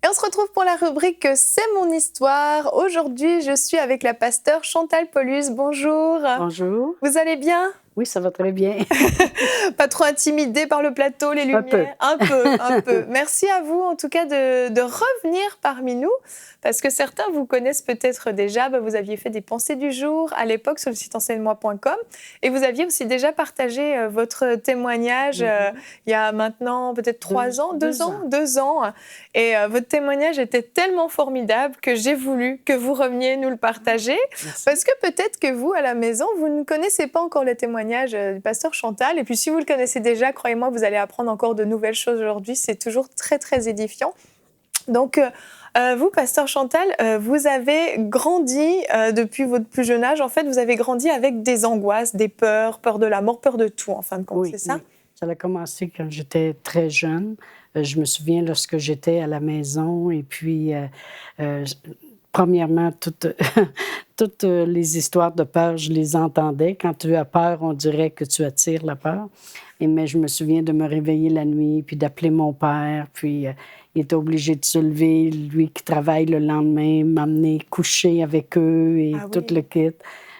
Et on se retrouve pour la rubrique C'est mon histoire. Aujourd'hui, je suis avec la pasteure Chantal Paulus. Bonjour. Bonjour. Vous allez bien? Oui, ça va très bien. Pas trop intimidée par le plateau, les lumières? Un peu. Merci à vous, en tout cas, de revenir parmi nous, parce que certains vous connaissent peut-être déjà. Vous aviez fait des pensées du jour à l'époque sur le site enseigne-moi.com et vous aviez aussi déjà partagé votre témoignage il y a maintenant peut-être 3 ans, 2 ans. 2 ans. Et votre témoignage était tellement formidable que j'ai voulu que vous reveniez nous le partager. Merci. Parce que peut-être que vous, à la maison, vous ne connaissez pas encore le témoignage du pasteur Chantal. Et puis, si vous le connaissez déjà, croyez-moi, vous allez apprendre encore de nouvelles choses aujourd'hui. C'est toujours très, très édifiant. Donc, vous, pasteur Chantal, vous avez grandi depuis votre plus jeune âge. En fait, vous avez grandi avec des angoisses, des peurs, peur de la mort, peur de tout, en fin de compte, oui, c'est ça? Oui. Ça a commencé quand j'étais très jeune. Je me souviens lorsque j'étais à la maison et puis... Premièrement, toutes les histoires de peur, je les entendais. Quand tu as peur, on dirait que tu attires la peur. Mais je me souviens de me réveiller la nuit, puis d'appeler mon père, puis il était obligé de se lever, lui qui travaille le lendemain, m'amener coucher avec eux et tout le kit.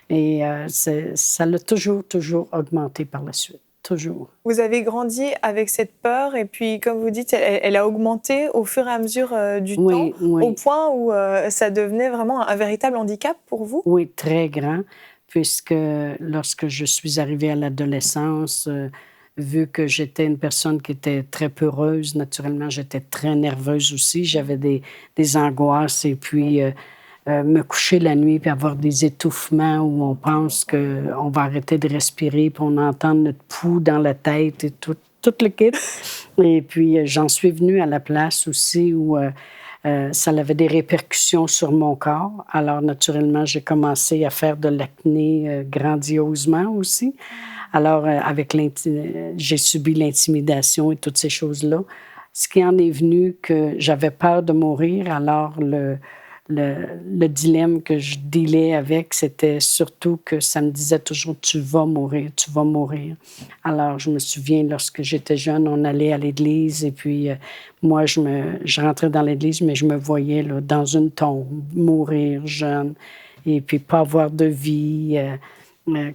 Et ça l'a toujours augmenté par la suite. Toujours. Vous avez grandi avec cette peur et puis, comme vous dites, elle a augmenté au fur et à mesure du temps, au point où ça devenait vraiment un véritable handicap pour vous? Oui, très grand, puisque lorsque je suis arrivée à l'adolescence, vu que j'étais une personne qui était très peureuse, naturellement, j'étais très nerveuse aussi. J'avais des angoisses et puis... me coucher la nuit puis avoir des étouffements où on pense qu'on va arrêter de respirer puis on entend notre pouls dans la tête et tout le kit. Et puis, j'en suis venue à la place aussi où ça avait des répercussions sur mon corps. Alors, naturellement, j'ai commencé à faire de l'acné grandiosement aussi. Alors, j'ai subi l'intimidation et toutes ces choses-là. Ce qui en est venu que j'avais peur de mourir, alors le dilemme que je dealais avec, c'était surtout que ça me disait toujours « tu vas mourir ». Alors, je me souviens, lorsque j'étais jeune, on allait à l'église et puis moi, je rentrais dans l'église, mais je me voyais là, dans une tombe, mourir jeune et puis pas avoir de vie,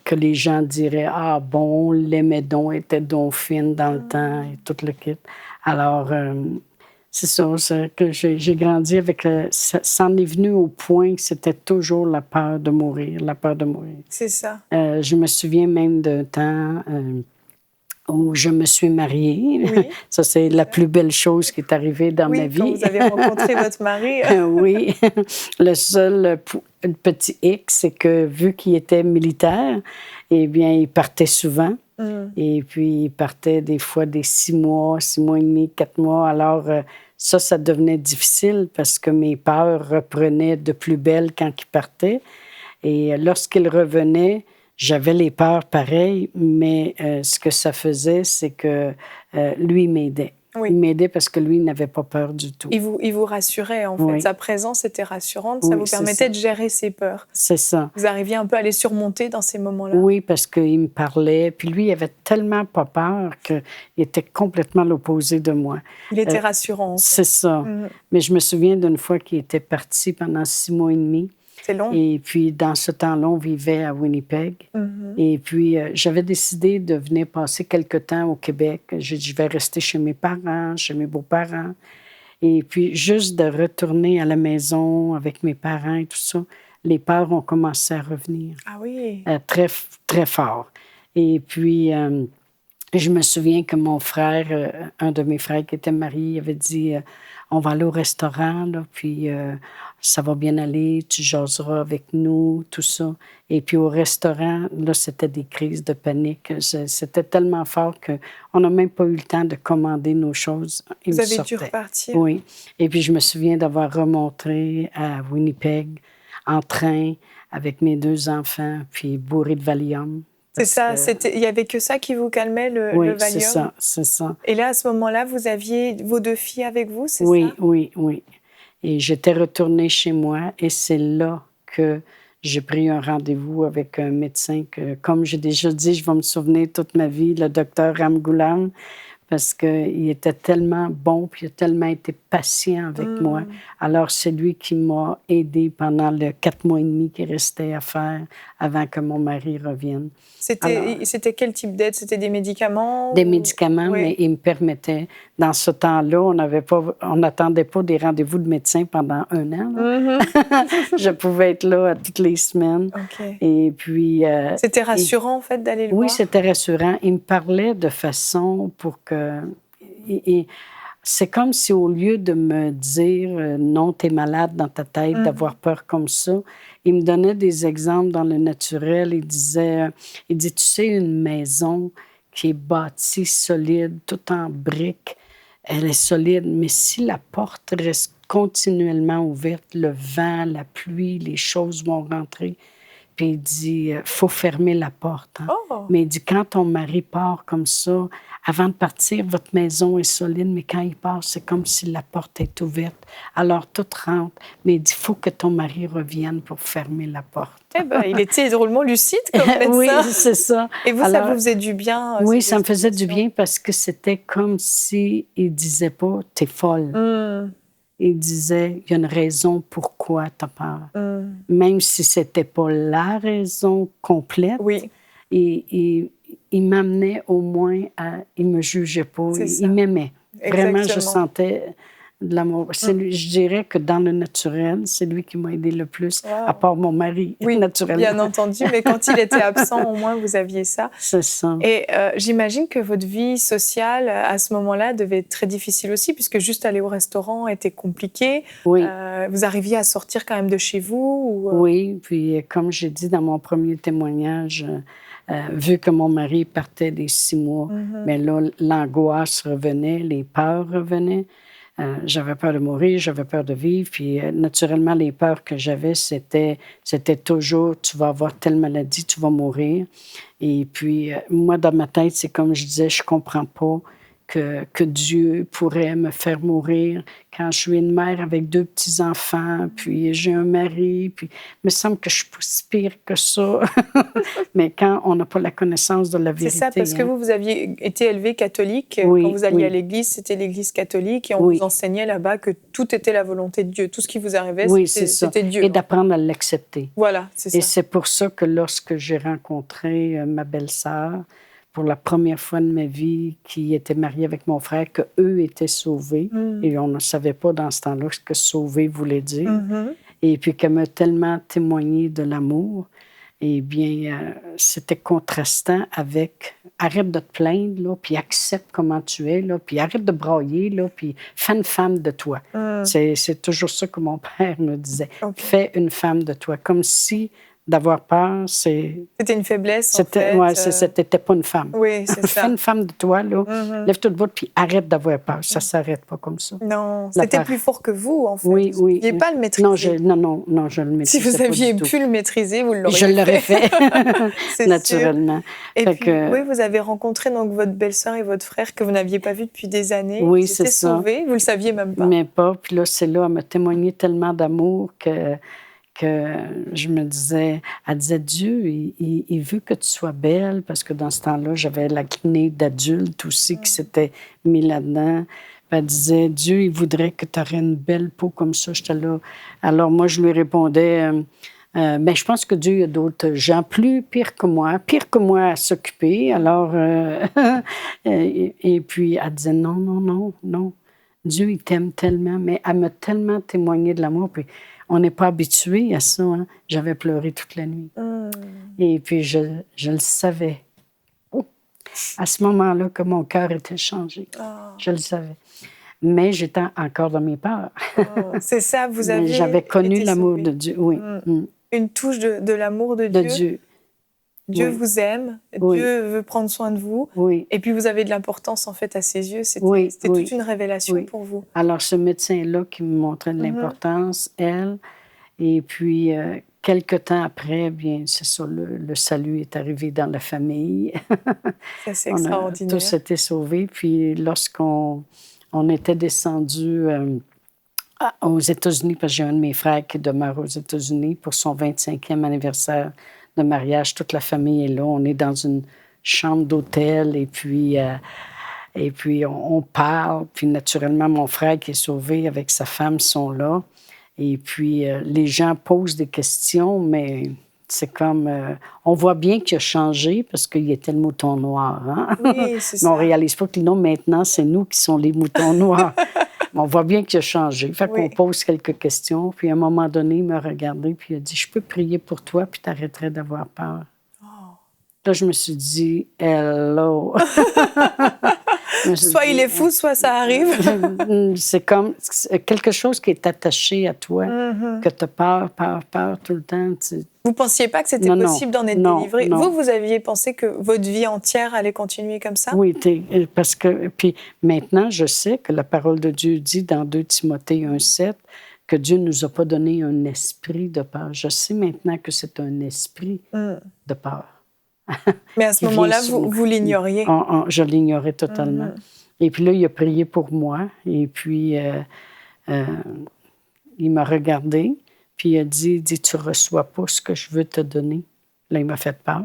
que les gens diraient « ah bon, l'aimait donc, était donc fine dans le temps » et tout le kit. Alors... c'est ça que j'ai grandi avec. Ça en est venu au point que c'était toujours la peur de mourir, C'est ça. Je me souviens même d'un temps où je me suis mariée. Oui. Ça, c'est la plus belle chose qui est arrivée dans ma vie. Quand vous avez rencontré votre mari. Oui. Le seul petit hic, c'est que vu qu'il était militaire, eh bien, il partait souvent. Et puis, il partait des fois des 6 mois et demi, 4 mois. Alors... ça devenait difficile parce que mes peurs reprenaient de plus belle quand il partait. Et lorsqu'il revenait, j'avais les peurs pareilles, mais ce que ça faisait, c'est que lui m'aidait. Oui. Il m'aidait parce que lui, il n'avait pas peur du tout. Il vous rassurait, en fait. Sa présence était rassurante. Ça vous permettait de gérer ses peurs. C'est ça. Vous arriviez un peu à les surmonter dans ces moments-là. Oui, parce qu'il me parlait. Puis lui, il avait tellement pas peur qu'il était complètement l'opposé de moi. Il était rassurant. En fait. C'est ça. Mais je me souviens d'une fois qu'il était parti pendant 6 mois et demi. C'est long. Et puis, dans ce temps-là, on vivait à Winnipeg. Et puis, j'avais décidé de venir passer quelque temps au Québec. J'ai dit, je vais rester chez mes parents, chez mes beaux-parents. Et puis, juste de retourner à la maison avec mes parents et tout ça, les peurs ont commencé à revenir. Ah oui? Très, très fort. Et puis, je me souviens que mon frère, un de mes frères qui était marié, avait dit, on va aller au restaurant, là, puis... ça va bien aller, tu jaseras avec nous, tout ça. Et puis au restaurant, là, c'était des crises de panique. C'était tellement fort qu'on n'a même pas eu le temps de commander nos choses. Vous avez dû repartir? Oui. Et puis je me souviens d'avoir remonté à Winnipeg en train avec mes 2 enfants, puis bourré de Valium. C'est ça, il n'y avait que ça qui vous calmait, le Valium? Oui, c'est ça. Et là, à ce moment-là, vous aviez vos 2 filles avec vous, c'est ça? Oui. Et j'étais retournée chez moi et c'est là que j'ai pris un rendez-vous avec un médecin que, comme j'ai déjà dit, je vais me souvenir toute ma vie, le docteur Ramgoolam, parce qu'il était tellement bon, puis il a tellement été patient avec moi. Alors, c'est lui qui m'a aidée pendant les 4 mois et demi qui restait à faire avant que mon mari revienne. C'était quel type d'aide? C'était des médicaments? Des médicaments, Oui. mais il me permettait. Dans ce temps-là, on n'attendait pas des rendez-vous de médecin pendant 1 an. Je pouvais être là toutes les semaines. Okay. Et puis... c'était rassurant, en fait, d'aller le voir? Oui, c'était rassurant. Il me parlait de façon pour que... c'est comme si au lieu de me dire non, t'es malade dans ta tête, d'avoir peur comme ça, il me donnait des exemples dans le naturel. Il dit, tu sais, une maison qui est bâtie solide, tout en briques, elle est solide, mais si la porte reste continuellement ouverte, le vent, la pluie, les choses vont rentrer. Puis il dit, faut fermer la porte. Hein? Oh. Mais il dit, quand ton mari part comme ça, avant de partir, votre maison est solide, mais quand il part, c'est comme si la porte est ouverte. Alors, tout rentre. Mais il dit, il faut que ton mari revienne pour fermer la porte. Eh bien, il était drôlement lucide comme médecin. Oui, c'est ça. Et vous, ça vous faisait du bien? Oui, ça me faisait du bien parce que c'était comme s'il ne disait pas, t'es folle. Il disait, il y a une raison pourquoi tu as peur. Même si ce n'était pas la raison complète, oui. il m'amenait au moins à... Il ne me jugeait pas, il m'aimait. Vraiment, je sentais de l'amour. Je dirais que dans le naturel, c'est lui qui m'a aidé le plus, à part mon mari, oui, naturellement. Bien entendu, mais quand il était absent, au moins, vous aviez ça. C'est ça. Et j'imagine que votre vie sociale, à ce moment-là, devait être très difficile aussi, puisque juste aller au restaurant était compliqué. Oui. Vous arriviez à sortir quand même de chez vous? Oui, puis comme j'ai dit dans mon premier témoignage... vu que mon mari partait des 6 mois, mais là, l'angoisse revenait, les peurs revenaient. J'avais peur de mourir, j'avais peur de vivre. Puis, naturellement, les peurs que j'avais, c'était toujours « tu vas avoir telle maladie, tu vas mourir ». Et puis, moi, dans ma tête, c'est comme je disais, je comprends pas que Dieu pourrait me faire mourir quand je suis une mère avec 2 petits-enfants, puis j'ai un mari, puis il me semble que je suis pas si pire que ça. Mais quand on n'a pas la connaissance de la vérité... C'est ça, parce que vous aviez été élevé catholique. Oui, quand vous alliez à l'église, c'était l'église catholique, et on vous enseignait là-bas que tout était la volonté de Dieu. Tout ce qui vous arrivait, c'était Dieu. Et d'apprendre à l'accepter. Voilà, c'est ça. Et c'est pour ça que lorsque j'ai rencontré ma belle-sœur, pour la première fois de ma vie, qui était mariée avec mon frère, qu'eux étaient sauvés. Et on ne savait pas dans ce temps-là ce que sauver voulait dire. Et puis qu'elle m'a tellement témoigné de l'amour. Eh bien, c'était contrastant avec « arrête de te plaindre, là, puis accepte comment tu es, là, puis arrête de brailler, là, puis fais une femme de toi. C'est toujours ça que mon père me disait. Fais une femme de toi. Comme si... d'avoir peur, c'était une faiblesse, en fait. Oui, c'était pas une femme. Oui, c'est ça. Fais une femme de toi, là. Lève-toi debout, puis arrête d'avoir peur. Ça s'arrête pas comme ça. Non, c'était plus fort que vous, en fait. Oui, vous ne pouviez pas le maîtriser. Non, je le maîtrisais pas. Si vous aviez pu le maîtriser, vous l'auriez fait. Je l'aurais fait, naturellement. Et puis, oui, vous avez rencontré donc votre belle-sœur et votre frère que vous n'aviez pas vu depuis des années. Oui, c'est ça. Sauvés, vous le saviez même pas. Mais pas. Puis là, c'est là, elle m'a témoigné tellement d'amour que je me disais, elle disait, Dieu, il veut que tu sois belle, parce que dans ce temps-là, j'avais l'acné d'adulte aussi qui s'était mis là-dedans. Puis elle disait, Dieu, il voudrait que tu aurais une belle peau comme ça. J'étais là. Alors moi, je lui répondais, ben, je pense que Dieu a d'autres gens pire que moi à s'occuper. Alors, et puis elle disait, non. Dieu, il t'aime tellement, mais elle m'a tellement témoigné de l'amour. Puis on n'est pas habitué à ça. Hein? J'avais pleuré toute la nuit. Et puis, je le savais. À ce moment-là, que mon cœur était changé. Je le savais. Mais j'étais encore dans mes peurs. C'est ça, vous avez J'avais connu l'amour de Dieu, oui. Une touche de l'amour de Dieu. Dieu vous aime, Dieu veut prendre soin de vous. Et puis, vous avez de l'importance, en fait, à ses yeux. C'était toute une révélation pour vous. Alors, ce médecin-là qui me montrait de l'importance, elle, et puis, quelque temps après, bien, c'est ça, le salut est arrivé dans la famille. Ça, c'est extraordinaire. Tous étaient sauvés. Puis, lorsqu'on était descendu Aux États-Unis, parce que j'ai un de mes frères qui demeure aux États-Unis pour son 25e anniversaire de mariage. Toute la famille est là. On est dans une chambre d'hôtel et puis on parle. Puis naturellement, mon frère qui est sauvé avec sa femme sont là. Et puis les gens posent des questions, mais c'est comme... on voit bien qu'il a changé parce qu'il était le mouton noir. Hein? Oui, c'est ça. Mais on ne réalise pas que non, maintenant, c'est nous qui sommes les moutons noirs. On voit bien qu'il a changé. Fait qu'on pose quelques questions. Puis à un moment donné, il m'a regardé puis il a dit « Je peux prier pour toi, puis tu arrêterais d'avoir peur. » Là, je me suis dit « Hello! » Soit il est fou, soit ça arrive. C'est comme quelque chose qui est attaché à toi, que tu as peur tout le temps. Vous ne pensiez pas que c'était possible d'en être délivré? Non. Vous aviez pensé que votre vie entière allait continuer comme ça? Oui, parce que... Puis maintenant, je sais que la parole de Dieu dit dans 2 Timothée 1,7 que Dieu ne nous a pas donné un esprit de peur. Je sais maintenant que c'est un esprit de peur. Mais à ce moment-là, vous l'ignoriez? Je l'ignorais totalement. Et puis là, il a prié pour moi. Et puis, il m'a regardé. Puis il a dit, tu ne reçois pas ce que je veux te donner. Là, il m'a fait peur.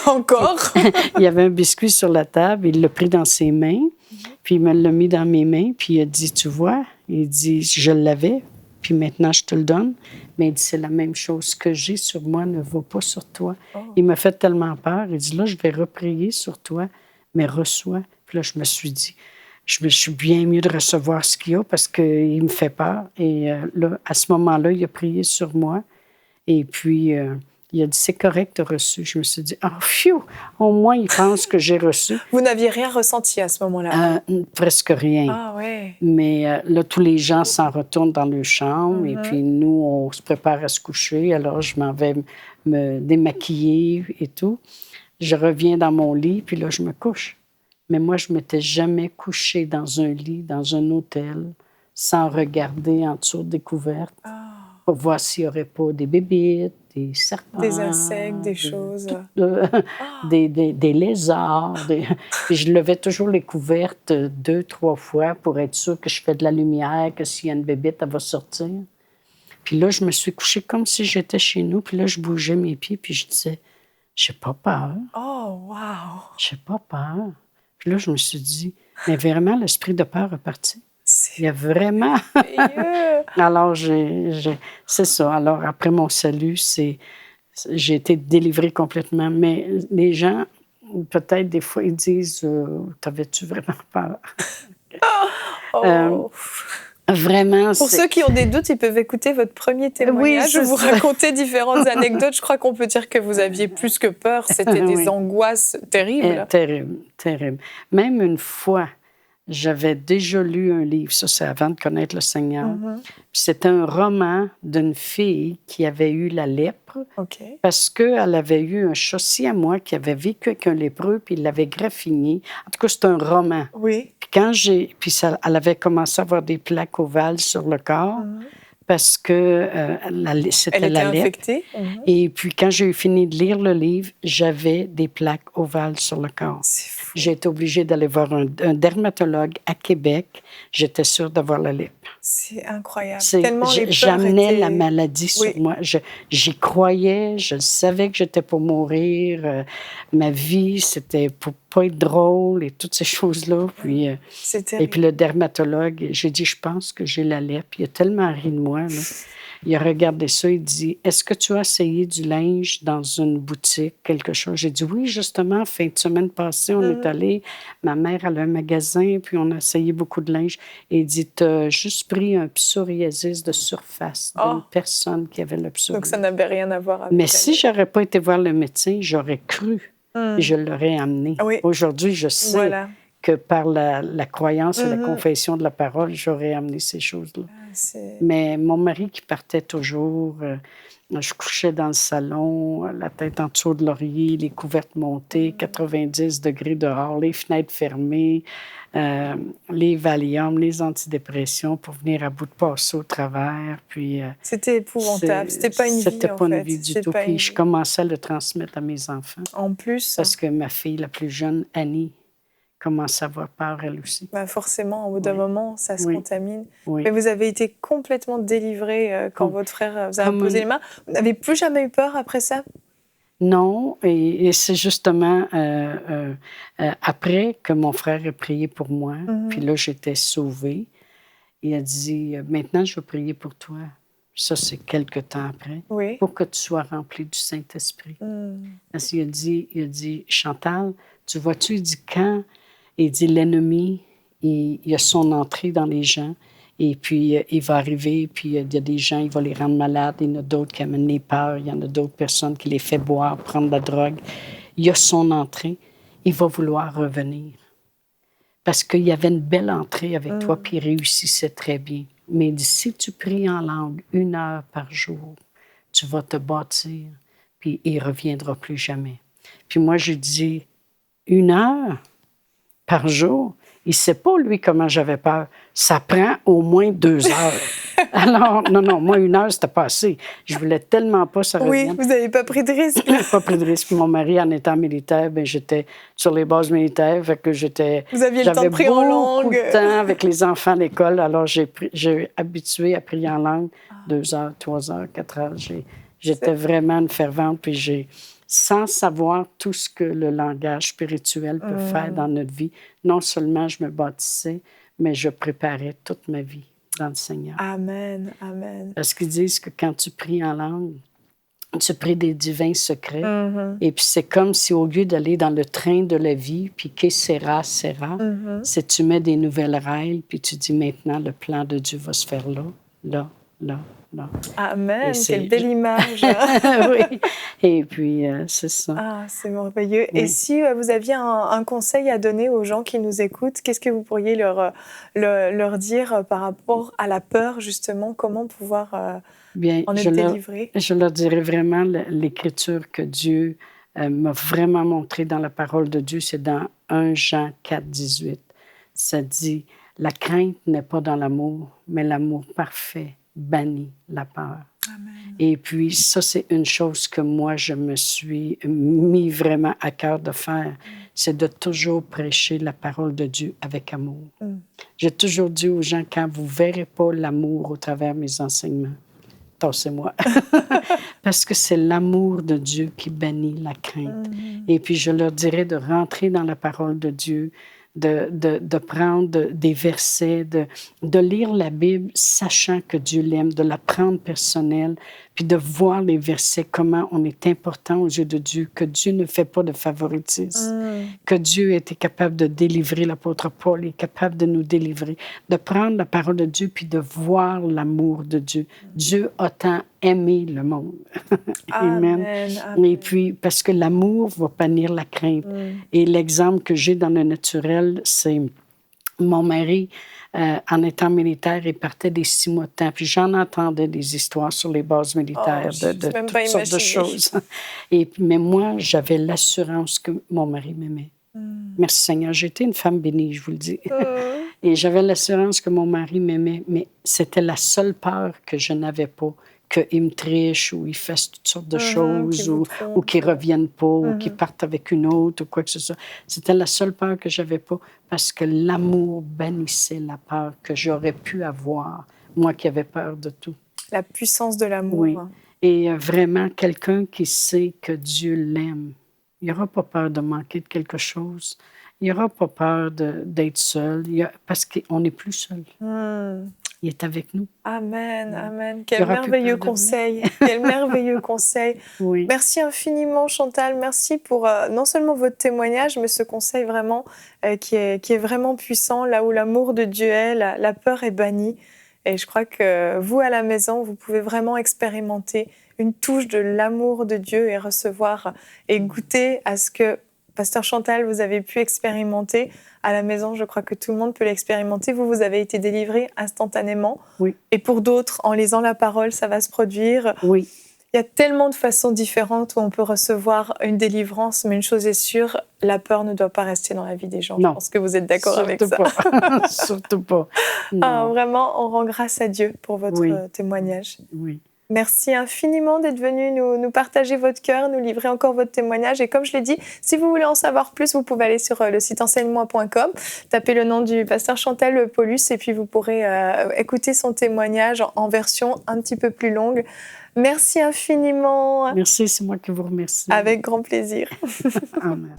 Encore? Il y avait un biscuit sur la table. Il l'a pris dans ses mains. Puis il me l'a mis dans mes mains. Puis il a dit, tu vois, il dit, je l'avais. Puis maintenant, je te le donne. Mais il dit, c'est la même chose. Ce que j'ai sur moi ne vaut pas sur toi. Il m'a fait tellement peur. Il dit, là, je vais reprier sur toi, mais reçois. Puis là, je me suis dit, je suis bien mieux de recevoir ce qu'il y a parce qu'il me fait peur. Et là, à ce moment-là, il a prié sur moi. Et puis, il a dit, c'est correct, tu as reçu. Je me suis dit, phew, au moins, il pense que j'ai reçu. Vous n'aviez rien ressenti à ce moment-là? Presque rien. Ah oui. Mais là, tous les gens s'en retournent dans leur chambre et puis nous, on se prépare à se coucher. Alors, je m'en vais me démaquiller et tout. Je reviens dans mon lit, puis là, je me couche. Mais moi, je ne m'étais jamais couchée dans un lit, dans un hôtel, sans regarder en dessous des couvertes pour voir s'il n'y aurait pas des bébites, des serpents. Des insectes, des choses. Des lézards. Puis je levais toujours les couvertes 2-3 fois pour être sûre que je fais de la lumière, que s'il y a une bébite, elle va sortir. Puis là, je me suis couchée comme si j'étais chez nous. Puis là, je bougeais mes pieds, puis je disais, j'ai pas peur. Oh, wow! J'ai pas peur. Puis là, je me suis dit, mais vraiment, l'esprit de peur est parti. Il y a vraiment... Alors, c'est ça. Alors, après mon salut, j'ai été délivrée complètement. Mais les gens, peut-être des fois, ils disent, t'avais-tu vraiment peur? Vraiment, pour ceux qui ont des doutes, ils peuvent écouter votre premier témoignage. Oui, vous racontez différentes anecdotes. Je crois qu'on peut dire que vous aviez plus que peur. C'était des angoisses terribles. Terrible. Même une fois, j'avais déjà lu un livre, ça c'est avant de connaître le Seigneur. C'était un roman d'une fille qui avait eu la lèpre parce qu'elle avait eu un chaussy à moi qui avait vécu avec un lépreux puis il l'avait graffiné. En tout cas, c'est un roman. Oui. Elle avait commencé à avoir des plaques ovales sur le corps parce que c'était la lèpre. Infectée. Et puis, quand j'ai eu fini de lire le livre, j'avais des plaques ovales sur le corps. J'ai été obligée d'aller voir un dermatologue à Québec. J'étais sûre d'avoir la lèpre. C'est incroyable. J'amenais la maladie sur moi. J'y croyais, je savais que j'étais pour mourir. Ma vie, c'était pour pas être drôle et toutes ces choses-là. Puis, et puis le dermatologue, j'ai dit, je pense que j'ai la lèpre. Il a tellement ri de moi. Là. Il a regardé ça, il dit, est-ce que tu as essayé du linge dans une boutique, quelque chose? J'ai dit, oui, justement, fin de semaine passée, on est allé, ma mère elle a un magasin, puis on a essayé beaucoup de linge. Et il dit, tu as juste pris un psoriasis de surface d'une personne qui avait le psoriasis. Donc ça n'avait rien à voir avec Mais si je n'aurais pas été voir le médecin, j'aurais cru et je l'aurais amené. Oui. Aujourd'hui, je sais que par la croyance et la confession de la parole, j'aurais amené ces choses-là. Mais mon mari qui partait toujours, je couchais dans le salon, la tête en dessous de l'oreiller, les couvertes montées, 90 degrés dehors, les fenêtres fermées, les Valium, les antidépressions pour venir à bout de passer au travers. Puis, c'était épouvantable. C'était pas une vie, C'était pas une vie du tout. Puis je commençais à le transmettre à mes enfants. En plus. Parce que ma fille, la plus jeune, Annie, commence à avoir peur, elle aussi. Bah forcément, au bout d'un moment, ça se contamine. Oui. Mais vous avez été complètement délivrée quand votre frère vous a imposé les mains. Vous n'avez plus jamais eu peur après ça? Non, et c'est justement après que mon frère a prié pour moi, puis là, j'étais sauvée. Il a dit, maintenant, je vais prier pour toi. Ça, c'est quelque temps après, pour que tu sois remplie du Saint-Esprit. Parce qu'il a dit, Chantal, tu vois-tu, il dit, quand, il dit, l'ennemi, il a son entrée dans les gens, et puis il va arriver, puis il y a des gens, il va les rendre malades, il y en a d'autres qui amènent les peurs, il y en a d'autres personnes qui les fait boire, prendre de la drogue. Il a son entrée, il va vouloir revenir. Parce qu'il y avait une belle entrée avec toi, puis il réussissait très bien. Mais il dit, si tu pries en langue 1 heure par jour, tu vas te bâtir, puis il ne reviendra plus jamais. Puis moi, je dis, 1 heure par jour? Il ne sait pas, lui, comment j'avais peur. Ça prend au moins 2 heures. Alors, non, moi, 1 heure, c'était pas assez. Je voulais tellement pas ça revienne. Oui, vous n'avez pas pris de risque. Pas pris de risque. Mon mari, en étant militaire, ben, j'étais sur les bases militaires. Fait que vous aviez le temps de prier en langue. J'avais beaucoup de temps avec les enfants à l'école. Alors, j'ai habitué à prier en langue 2 heures, 3 heures, 4 heures. J'étais vraiment une fervente. Puis sans savoir tout ce que le langage spirituel peut faire dans notre vie, non seulement je me bâtissais, mais je préparais toute ma vie dans le Seigneur. Amen, amen. Parce qu'ils disent que quand tu pries en langue, tu pries des divins secrets. Et puis c'est comme si au lieu d'aller dans le train de la vie, puis que sera, c'est tu mets des nouvelles rails, puis tu dis maintenant le plan de Dieu va se faire là, là, là. Non. Amen, quelle belle image. Oui, et puis c'est ça. Ah, c'est merveilleux. Oui. Et si vous aviez un conseil à donner aux gens qui nous écoutent, qu'est-ce que vous pourriez leur dire par rapport à la peur, justement, comment pouvoir en être délivré? Je leur dirais vraiment l'écriture que Dieu m'a vraiment montrée dans la parole de Dieu, c'est dans 1 Jean 4, 18. Ça dit, la crainte n'est pas dans l'amour, mais l'amour parfait bannit la peur. Amen. Et puis, ça, c'est une chose que moi, je me suis mis vraiment à cœur de faire, c'est de toujours prêcher la parole de Dieu avec amour. J'ai toujours dit aux gens, quand vous ne verrez pas l'amour au travers de mes enseignements, tassez-moi. Parce que c'est l'amour de Dieu qui bannit la crainte. Et puis, je leur dirais de rentrer dans la parole de Dieu, de prendre des versets, de lire la Bible, sachant que Dieu l'aime, de la prendre personnelle, puis de voir les versets, comment on est important aux yeux de Dieu, que Dieu ne fait pas de favoritisme, que Dieu était capable de délivrer l'apôtre Paul, est capable de nous délivrer, de prendre la parole de Dieu, puis de voir l'amour de Dieu. Dieu a tant aimé le monde. Amen. Amen. Et puis, parce que l'amour va bannir la crainte. Et l'exemple que j'ai dans le naturel, c'est mon mari, en étant militaire, il partait des 6 mois de temps. Puis j'en entendais des histoires sur les bases militaires de toutes sortes de choses. Mais moi, j'avais l'assurance que mon mari m'aimait. Merci Seigneur, j'étais une femme bénie, je vous le dis. Et j'avais l'assurance que mon mari m'aimait, mais c'était la seule peur que je n'avais pas, qu'il me triche ou il fasse toutes sortes de choses ou qu'il ne revienne pas ou qu'il parte avec une autre ou quoi que ce soit. C'était la seule peur que je n'avais pas parce que l'amour bannissait la peur que j'aurais pu avoir, moi qui avais peur de tout. La puissance de l'amour. Oui. Et vraiment, quelqu'un qui sait que Dieu l'aime, il n'aura pas peur de manquer de quelque chose. Il n'aura pas peur d'être seul parce qu'on n'est plus seul. Il est avec nous. Amen, amen. Quel merveilleux conseil. Quel merveilleux conseil. Oui. Merci infiniment, Chantal. Merci pour non seulement votre témoignage, mais ce conseil vraiment qui est vraiment puissant. Là où l'amour de Dieu est, la peur est bannie. Et je crois que vous, à la maison, vous pouvez vraiment expérimenter une touche de l'amour de Dieu et recevoir et goûter à ce que, Pasteur Chantal, vous avez pu expérimenter. À la maison, je crois que tout le monde peut l'expérimenter. Vous avez été délivré instantanément. Oui. Et pour d'autres, en lisant la parole, ça va se produire. Oui. Il y a tellement de façons différentes où on peut recevoir une délivrance, mais une chose est sûre, la peur ne doit pas rester dans la vie des gens. Non. Je pense que vous êtes d'accord avec ça. Pas. Surtout pas. Ah, vraiment, on rend grâce à Dieu pour votre témoignage. Oui. Merci infiniment d'être venu nous partager votre cœur, nous livrer encore votre témoignage. Et comme je l'ai dit, si vous voulez en savoir plus, vous pouvez aller sur le site enseigne-moi.com, taper le nom du pasteur Chantal Paulus et puis vous pourrez écouter son témoignage en version un petit peu plus longue. Merci infiniment. Merci, c'est moi qui vous remercie. Avec grand plaisir. Amen.